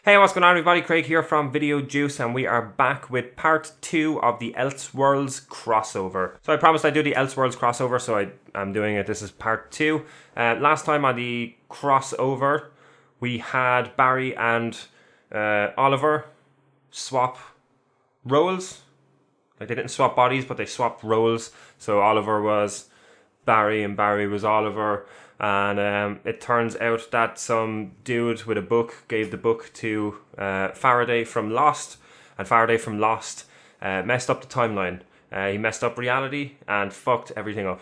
Hey, what's going on everybody? Craig here from Video Juice, and we are back with part 2 of the Elseworlds crossover. So I promised I'd do the Elseworlds crossover, so I'm doing it. This is part 2. Last time on the crossover, we had Barry and Oliver swap roles. Like, they didn't swap bodies, but they swapped roles. So Oliver was Barry and Barry was Oliver. And it turns out that some dude with a book gave the book to Faraday from Lost, and Faraday from Lost messed up the timeline. He messed up reality and fucked everything up.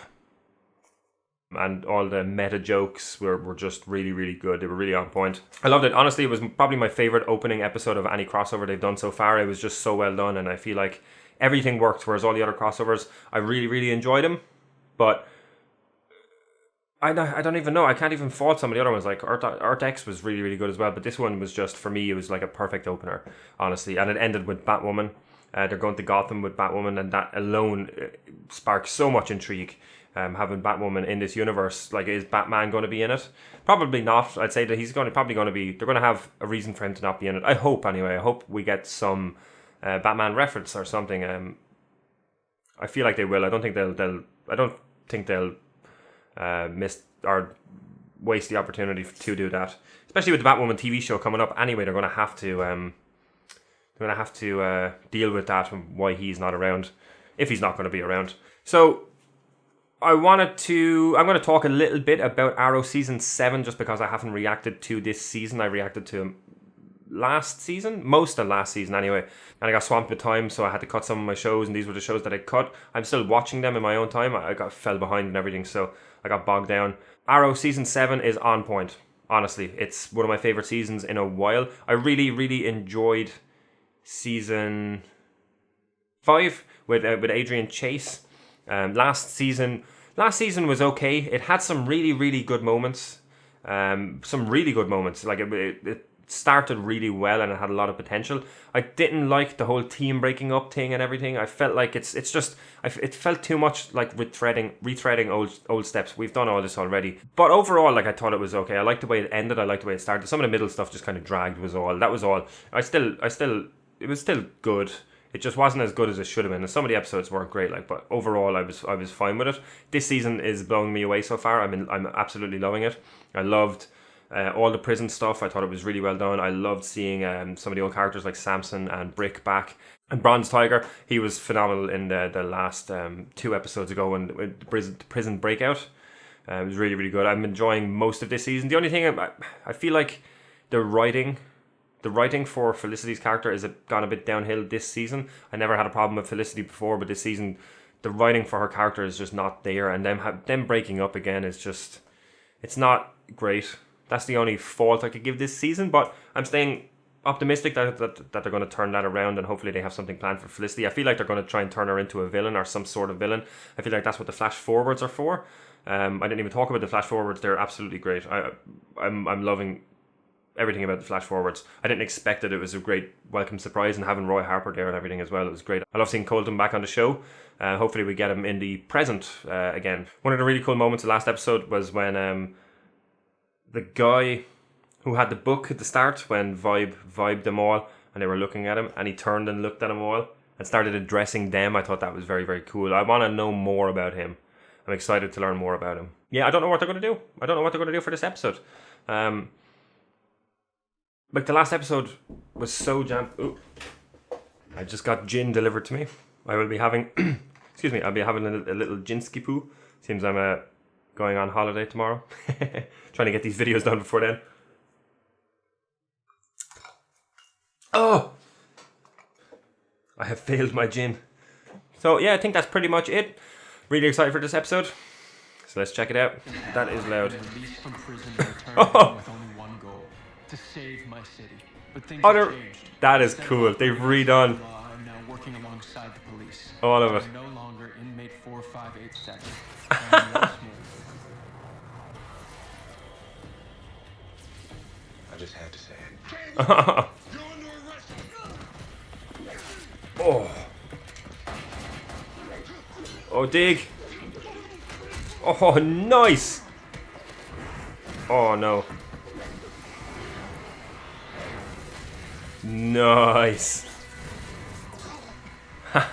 And all the meta jokes were just really, really good. They were really on point. I loved it. Honestly, it was probably my favourite opening episode of any crossover they've done so far. It was just so well done, and I feel like everything worked, whereas all the other crossovers, I really, really enjoyed them. But I don't even know. I can't even fault some of the other ones. Like Earth X was really, really good as well. But this one was just, for me, it was like a perfect opener, honestly. And it ended with Batwoman. They're going to Gotham with Batwoman, and that alone sparks so much intrigue. Having Batwoman in this universe, like, is Batman going to be in it? Probably not. I'd say that he's probably going to be. They're going to have a reason for him to not be in it. I hope, anyway. I hope we get some Batman reference or something. I feel like they will. I don't think they'll miss or waste the opportunity to do that, especially with the Batwoman TV show coming up. Anyway, they're going to have to deal with that and why he's not around, if he's not going to be around. So I'm going to talk a little bit about Arrow season 7, just because I haven't reacted to this season. I reacted to last season, most of last season anyway, and I got swamped with time, so I had to cut some of my shows, and these were the shows that I cut. I'm still watching them in my own time. I fell behind and everything, so I got bogged down. Arrow season 7 is on point. Honestly, it's one of my favorite seasons in a while. I really, really enjoyed season 5 with Adrian Chase. Last season was okay. It had some really, really good moments. Like, it started really well, and it had a lot of potential. I didn't like the whole team breaking up thing and everything. I felt like it felt too much like retreading old steps. We've done all this already. But overall, like, I thought it was okay. I liked the way it ended. I liked the way it started. Some of the middle stuff just kind of dragged, That was all. It was still good. It just wasn't as good as it should have been. And some of the episodes weren't great, like, but overall I was fine with it. This season is blowing me away so far. I'm absolutely loving it. I loved all the prison stuff. I thought it was really well done. I loved seeing some of the old characters like Samson and Brick back. And Bronze Tiger, he was phenomenal in the last 2 episodes ago when the prison breakout. It was really, really good. I'm enjoying most of this season. The only thing I feel like the writing for Felicity's character is gone a bit downhill this season. I never had a problem with Felicity before, but this season the writing for her character is just not there, and them breaking up again is just, it's not great. That's the only fault I could give this season, but I'm staying optimistic that they're going to turn that around, and hopefully they have something planned for Felicity. I feel like they're going to try and turn her into a villain or some sort of villain. I feel like that's what the flash forwards are for. I didn't even talk about the flash forwards. They're absolutely great. I'm loving everything about the flash forwards. I didn't expect it. It was a great welcome surprise, and having Roy Harper there and everything as well, it was great. I love seeing Colton back on the show. Hopefully we get him in the present again. One of the really cool moments of the last episode was when the guy who had the book at the start, when vibed them all and they were looking at him, and he turned and looked at them all and started addressing them. I thought that was very, very cool. I want to know more about him. I'm excited to learn more about him. Yeah, I don't know what they're going to do. I don't know what they're going to do for this episode. Like, the last episode was so jammed. Ooh, I just got gin delivered to me. I will be having, excuse me, I'll be having a little ginski poo. Seems I'm going on holiday tomorrow. Trying to get these videos done before then. Oh! I have failed my gin. So yeah, I think that's pretty much it. Really excited for this episode. So let's check it out. That is loud. Oh! To save my city, but things have changed. That is cool. They've redone I'm now working alongside the police. all of it. I'm no longer inmate 4587. I'm once more. I just had to say it. Oh. Oh, dig. Oh, nice. Oh, no. Nice. Son of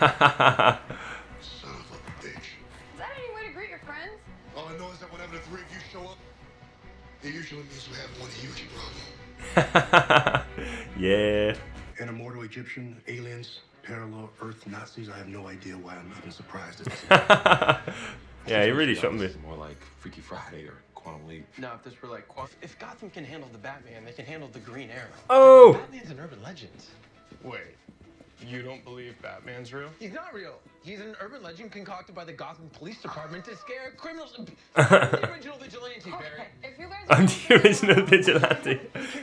a bitch. Is that any way to greet your friends? All I know is that whenever the three of you show up, it usually means we have one huge problem. Yeah. An immortal Egyptian, aliens, parallel Earth Nazis. I have no idea why I'm even surprised at this. Yeah, he really shouldn't be. It's more like Freaky Friday or Quantum Leap. No, if this were like if Gotham can handle the Batman, they can handle the Green Arrow. Oh! Batman's an urban legend. Wait, you don't believe Batman's real? He's not real. He's an urban legend concocted by the Gotham Police Department to scare criminals. The original vigilante, Barry. Okay, if you guys I'm the original vigilante.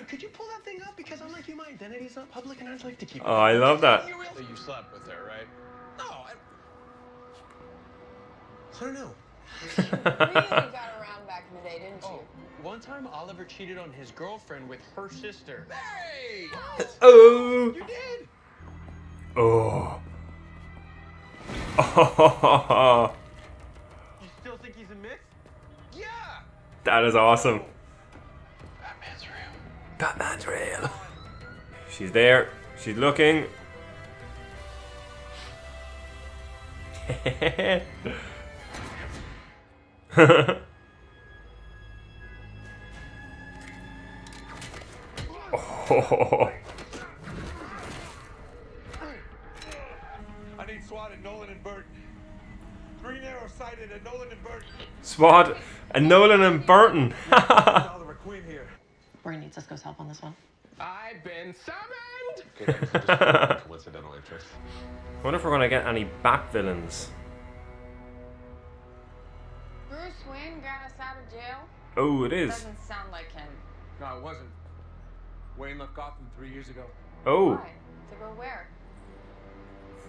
Could you pull that thing up? Because unlike you, my identity's not public, and I'd like to keep it. Oh, I love that. You real? So you slept with her, right? No, I don't know. really got around back in the day, didn't you? Oh, one time Oliver cheated on his girlfriend with her sister. Hey! Oh! You did! Oh. Oh. You still think he's a myth? Yeah! That is awesome. Batman's real. Batman's real. She's there. She's looking. Oh. I need SWAT at Nolan and Burton. Green Arrow sighted at Nolan and Burton. SWAT and Nolan and Burton. Oliver Queen here. We're gonna need Cisco's help on this one. I've been summoned! Okay, thanks for just coincidental interest. I wonder if we're gonna get any Bat villains. Bruce Wayne got us out of jail? Oh, it is. Doesn't sound like him. No, it wasn't. Wayne left Gotham 3 years ago. Oh, Why? To go where?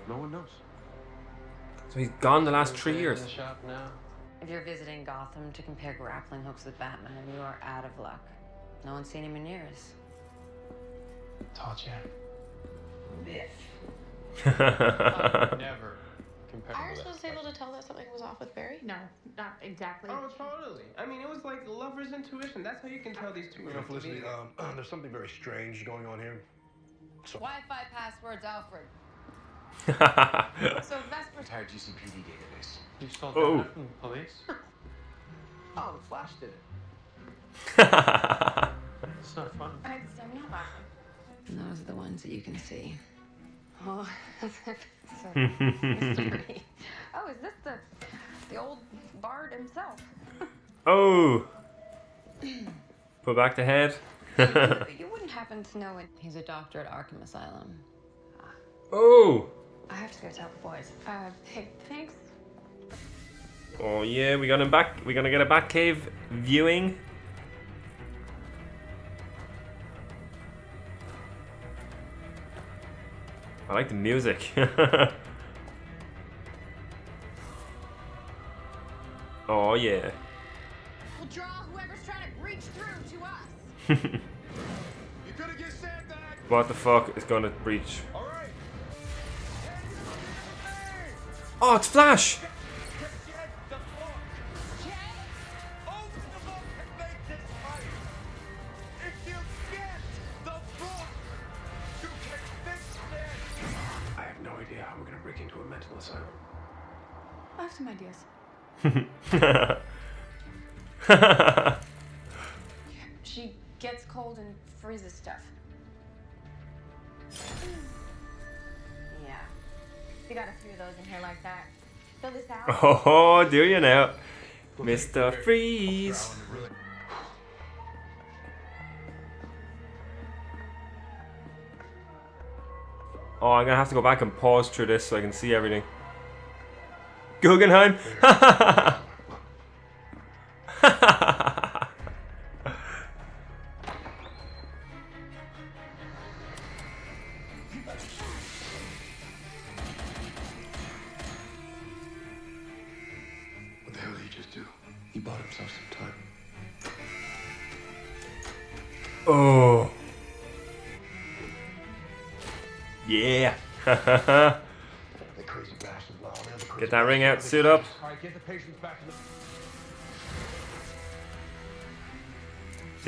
No one knows. so he's gone the last 3 years. In the shop now. If you're visiting Gotham to compare grappling hooks with Batman, you are out of luck. No one's seen him in years. Told you. Myth. Never. Compared Are you to supposed to be able to tell that something was off with Barry? No, not exactly. Oh, totally. I mean, it was like lover's intuition. That's how you can tell these two You know, Felicity, there's something very strange going on here. Wi-Fi passwords, Alfred. So Vesper. Entire GCPD database. You stole Oh. that from the police? Oh, the Flash did it. It's not fun. I'm not laughing. And those are the ones that you can see. Oh, mystery. Oh, is this the old bard himself? Oh. Put back the head. You wouldn't happen to know it. He's a doctor at Arkham Asylum. Oh. I have to go tell the boys. Hey, thanks. Oh yeah, we got him back. We're gonna get a Batcave viewing. I like the music. Oh yeah. We'll draw whoever's trying to breach through to us. You could have just said that. What the fuck is gonna breach? All right. Oh, it's Flash. Get the book. Open the book and make this right. If you get the book, you can fix it. I have no idea how we're gonna break into a mental asylum. I have some ideas. She gets cold and freezes stuff. Yeah. We got a few of those in here like that. Fill this out. Oh, do you now, Mr. Freeze? Oh, I'm gonna have to go back and pause through this so I can see everything. Guggenheim. What the hell did he just do? He bought himself some time. Oh. Yeah. The crazy bastard. Well, all the other crazy Get that ring out, suit up. All right, get the patients back to the.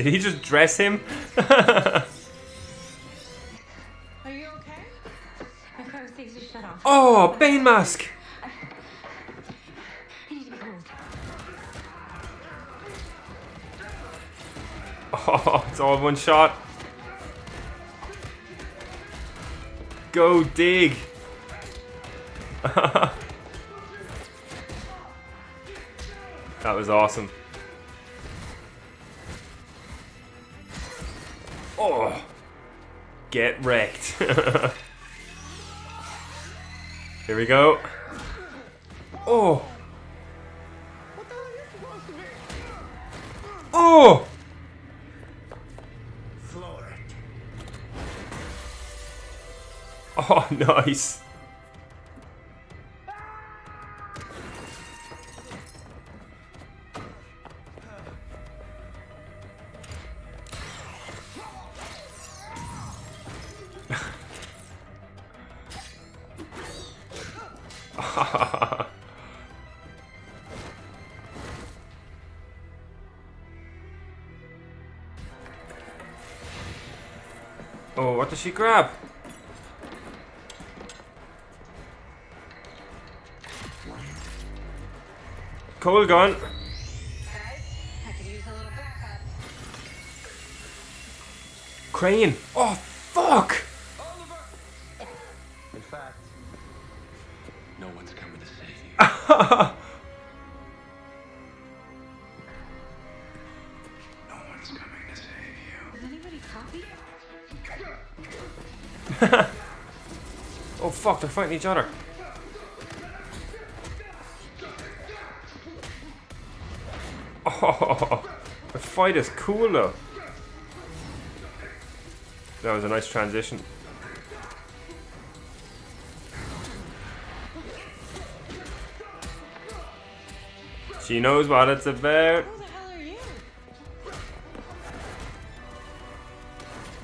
Did he just dress him? Oh, Bane mask! Oh, it's all one shot. Go dig! That was awesome. Oh! Get wrecked. Here we go. Oh! Oh! Oh, nice. Oh, what does she grab? Cold gun. I could use a little backup. Crane. Oh, fuck! In fact, no one's coming to save you. No one's coming to save you. Does anybody copy? Oh, fuck, they're fighting each other. Oh, the fight is cool though. That was a nice transition. She knows what it's about. Who the hell are you?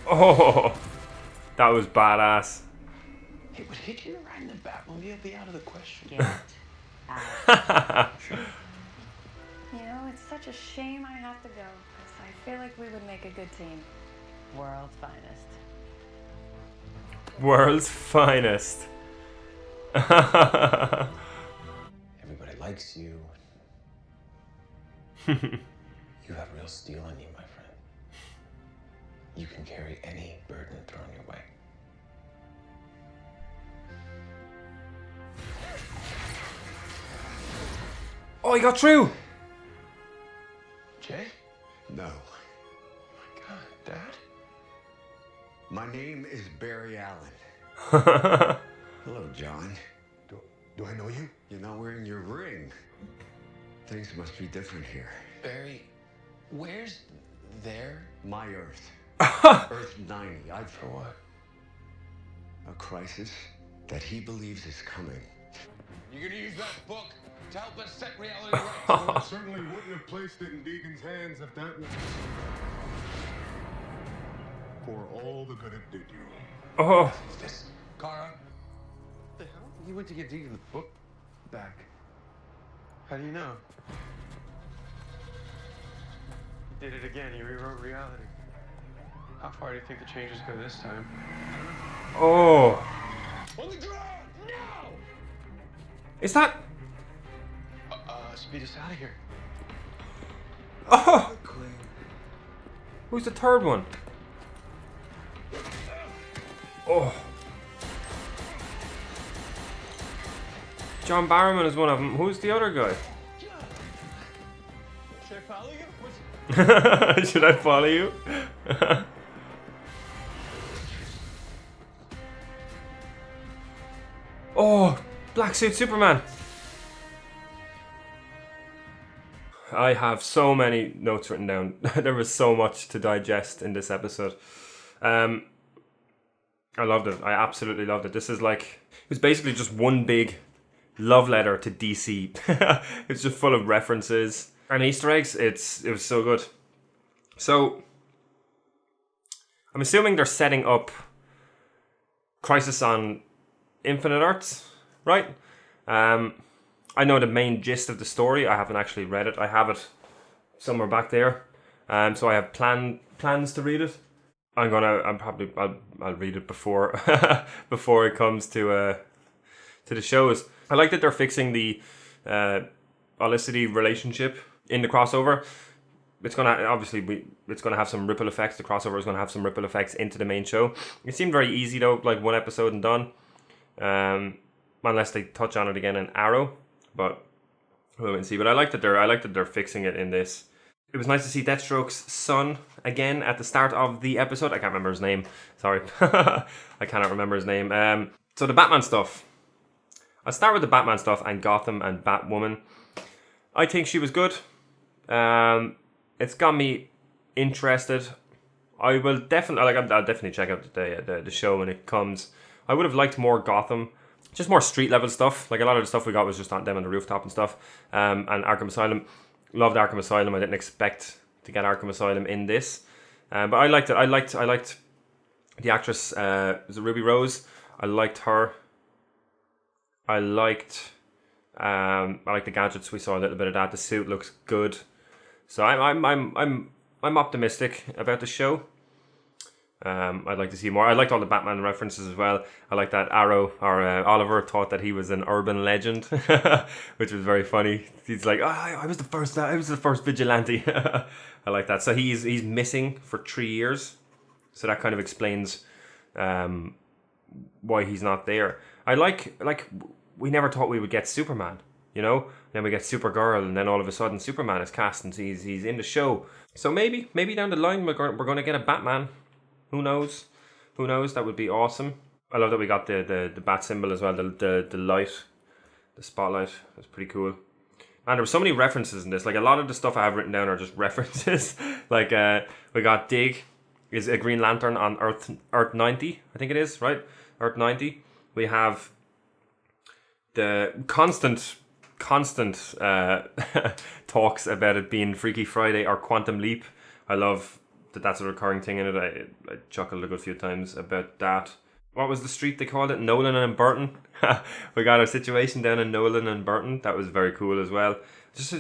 Oh, that was badass. Hey, would hitching a ride in the Batmobile be out of the question? Get out. You know, it's such a shame I have to go, because I feel like we would make a good team. World's finest. World's finest. Everybody likes you. You have real steel in you, my friend. You can carry any burden thrown your way. Oh, he got through. Jay? No. My God, Dad? My name is Barry Allen. Hello, John. Do I know you? You're not wearing your ring. Things must be different here. Barry, where's there? My Earth. Earth 90. For what? A crisis that he believes is coming. You're gonna use that book to help us set reality right. Well, I certainly wouldn't have placed it in Deegan's hands if that was for all the good it did you. Oh, This. Kara, What the hell? You went to get Deegan's book back. How do you know? you did it again. You rewrote reality. How far do you think the changes go this time? oh. On the ground! No! Is that? Speed us out of here. Oh. Who's the third one? Oh. John Barrowman is one of them. Who's the other guy? Should I follow you? Should I follow you? Oh, Black Suit Superman. I have so many notes written down. There was so much to digest in this episode. I loved it. I absolutely loved it. This is like, it was basically just one big love letter to DC. It's just full of references and Easter eggs. It was so good. So I'm assuming they're setting up Crisis on Infinite Earths, right? I know the main gist of the story. I haven't actually read it. I have it somewhere back there. So I have plans to read it. I'll read it before before it comes to to the shows. I like that they're fixing the Olicity relationship in the crossover. It's gonna it's gonna have some ripple effects. The crossover is gonna have some ripple effects into the main show. It seemed very easy though, like one episode and done. Unless they touch on it again in Arrow, but we'll wait and see. But I like that they're fixing it in this. It was nice to see Deathstroke's son again at the start of the episode. I can't remember his name. Sorry, I cannot remember his name. So the Batman stuff. I'll start with the Batman stuff and Gotham and Batwoman. I think she was good. It's got me interested. I'll definitely check out the show when it comes. I would have liked more Gotham, just more street level stuff. Like a lot of the stuff we got was just on them on the rooftop and stuff. And Arkham Asylum, loved Arkham Asylum. I didn't expect to get Arkham Asylum in this, but I liked it. I liked the actress. Was it Ruby Rose? I liked her. I liked the gadgets. We saw a little bit of that. The suit looks good. So I'm optimistic about the show. I'd like to see more. I liked all the Batman references as well. I like that Arrow or Oliver thought that he was an urban legend, which was very funny. He's like, I was the first vigilante. I like that. So he's missing for 3 years. So that kind of explains why he's not there. I like we never thought we would get Superman, you know? Then we get Supergirl, and then all of a sudden Superman is cast and he's in the show. So maybe down the line we're going to get a Batman. Who knows? That would be awesome. I love that we got the bat symbol as well, the light, the spotlight. That's pretty cool. And there were so many references in this. Like a lot of the stuff I have written down are just references. Like we got Dig is a Green Lantern on Earth 90, I think it is, right? Earth 90. We have the constant talks about it being Freaky Friday or Quantum Leap. I love that's a recurring thing in it. I chuckled a good few times about that. What was the street they called it? Nolan and Burton. We got a situation down in Nolan and Burton. That was very cool as well. That's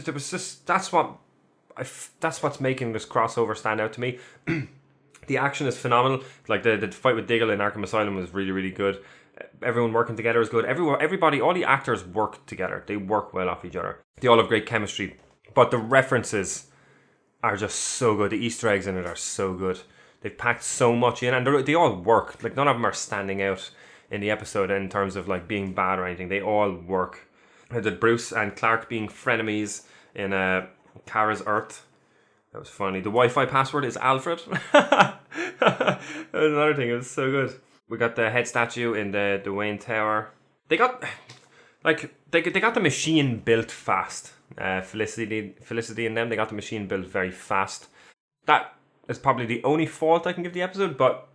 what's making this crossover stand out to me. The action is phenomenal. Like the fight with Diggle in Arkham Asylum was really, really good. Everyone working together is good. Everybody, all the actors work together. They work well off each other. They all have great chemistry. But the references are just so good. The Easter eggs in it are so good. They've packed so much in, and they all work. Like none of them are standing out in the episode in terms of like being bad or anything. They all work. The Bruce and Clark being frenemies in Kara's Earth. That was funny. The Wi-Fi password is Alfred. That was another thing. It was so good. We got the head statue in the Wayne Tower. They got the machine built fast. Felicity and them, they got the machine built very fast. That is probably the only fault I can give the episode, but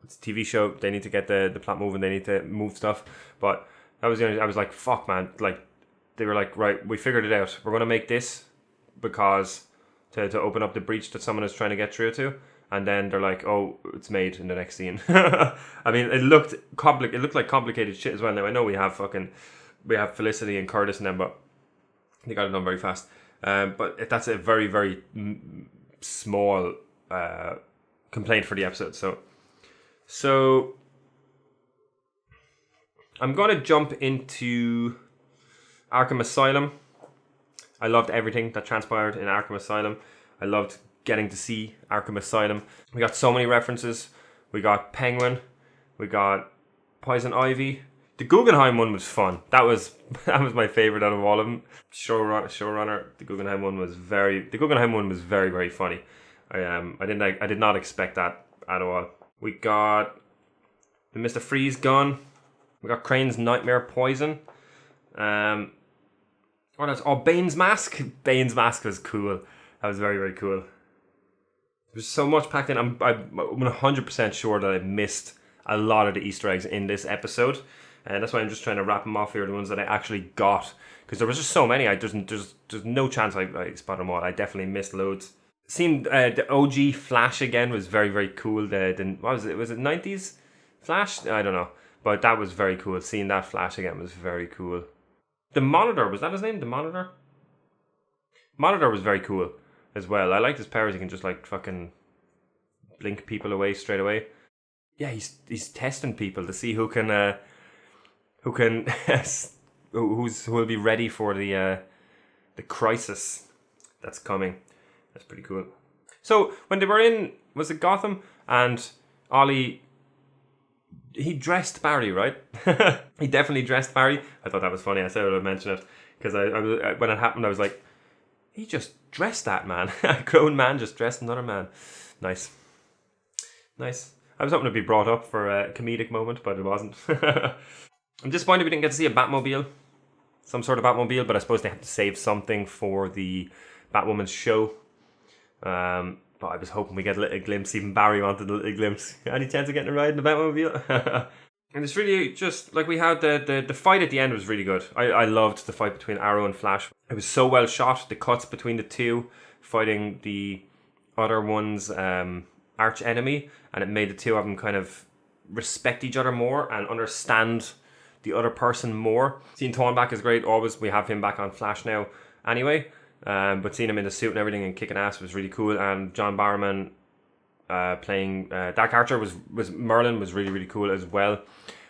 it's a TV show. They need to get the plot moving. They need to move stuff. But that was the only. I was like, fuck, man. Like they were like, right, we figured it out. We're gonna make this because to open up the breach that someone is trying to get through to. And then they're like, oh, it's made in the next scene. I mean, it looked like complicated shit as well. Now I know we have Felicity and Curtis and them, but they got it done very fast. But that's a very, very small complaint for the episode. So I'm going to jump into Arkham Asylum. I loved everything that transpired in Arkham Asylum. I loved getting to see Arkham Asylum. We got so many references. We got Penguin. We got Poison Ivy. The Guggenheim one was fun. That was my favorite out of all of them. Showrunner. The Guggenheim one was very, very funny. I did not expect that at all. We got the Mr. Freeze gun. We got Crane's nightmare poison. What else? Oh, Bane's mask. Bane's mask was cool. That was very, very cool. There's so much packed in. I'm 100% sure that I missed a lot of the Easter eggs in this episode. And that's why I'm just trying to wrap them off here, the ones that I actually got. Because there was just so many. There's no chance I spot them all. I definitely missed loads. Seeing the OG Flash again was very, very cool. What was it? Was it 90s Flash? I don't know. But that was very cool. Seeing that Flash again was very cool. The Monitor, was that his name? The Monitor? Monitor was very cool as well. I liked his powers. He can just like fucking blink people away straight away. Yeah, he's testing people to see who can who can who will be ready for the crisis that's coming. That's pretty cool. So when they were in, was it Gotham, and Ollie, he dressed Barry, right? He definitely dressed Barry. I thought that was funny. I said I would mention it because I when it happened, I was like, he just dressed that man. A grown man just dressed another man. Nice. I was hoping to be brought up for a comedic moment, but it wasn't. I'm disappointed we didn't get to see a Batmobile. Some sort of Batmobile, but I suppose they had to save something for the Batwoman's show. But I was hoping we get a little glimpse. Even Barry wanted a little glimpse. Any chance of getting a ride in the Batmobile? And it's really just like we had the fight at the end was really good. I loved the fight between Arrow and Flash. It was so well shot. The cuts between the two fighting the other one's arch enemy, and it made the two of them kind of respect each other more and understand the other person more. Seeing Thawne back is great. Always we have him back on Flash now anyway. But seeing him in the suit and everything and kicking ass was really cool. And John Barrowman playing Dark Archer was Merlin was really, really cool as well.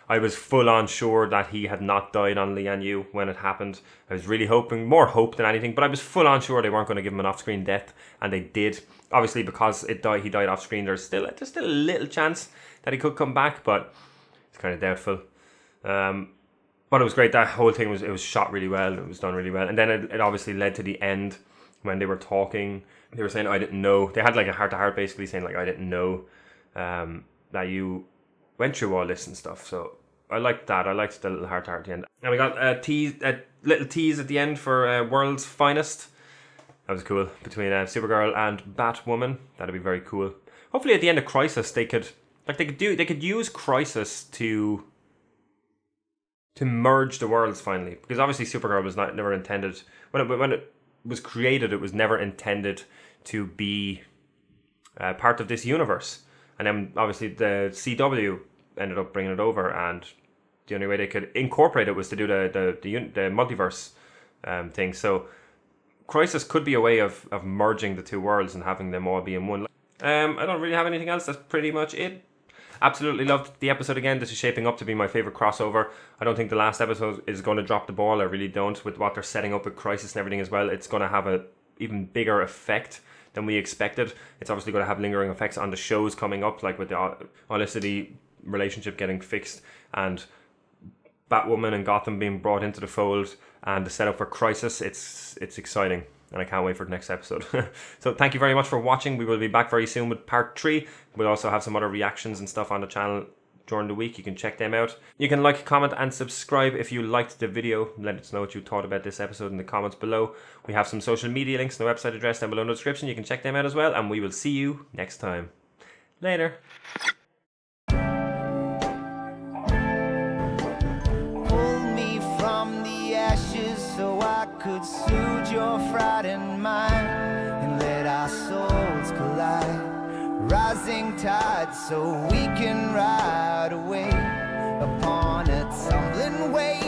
I was full on sure that he had not died on Lian Yu when it happened. I was really hoping, more hope than anything, but I was full on sure they weren't going to give him an off-screen death, and they did. Obviously, because he died off-screen, there's still a little chance that he could come back, but it's kind of doubtful. But it was great. That whole thing was shot really well. It was done really well, and then it obviously led to the end when they were talking. They were saying, "I didn't know." They had like a heart-to-heart, basically saying like, "I didn't know that you went through all this and stuff." So I liked that. I liked the little heart-to-heart at the end. And we got a little tease at the end for World's Finest. That was cool, between Supergirl and Batwoman. That'd be very cool. Hopefully, at the end of Crisis, they could use Crisis to merge the worlds finally, because obviously Supergirl was never intended when it was created. It was never intended to be part of this universe, and then obviously the CW ended up bringing it over, and the only way they could incorporate it was to do the multiverse thing. So Crisis could be a way of merging the two worlds and having them all be in one. I don't really have anything else. That's pretty much it. Absolutely loved the episode again. This is shaping up to be my favourite crossover. I don't think the last episode is going to drop the ball. I really don't. With what they're setting up with Crisis and everything as well, it's going to have an even bigger effect than we expected. It's obviously going to have lingering effects on the shows coming up, like with the Olicity relationship getting fixed, and Batwoman and Gotham being brought into the fold, and the setup for Crisis. It's exciting, and I can't wait for the next episode. So thank you very much for watching. We will be back very soon with part 3. We'll also have some other reactions and stuff on the channel during the week. You can check them out. You can like, comment and subscribe if you liked the video. Let us know what you thought about this episode in the comments below. We have some social media links and the website address down below in the description. You can check them out as well, and we will see you next time. Later. So I could soothe your frightened mind and let our souls collide. Rising tide so we can ride away upon a tumbling wave.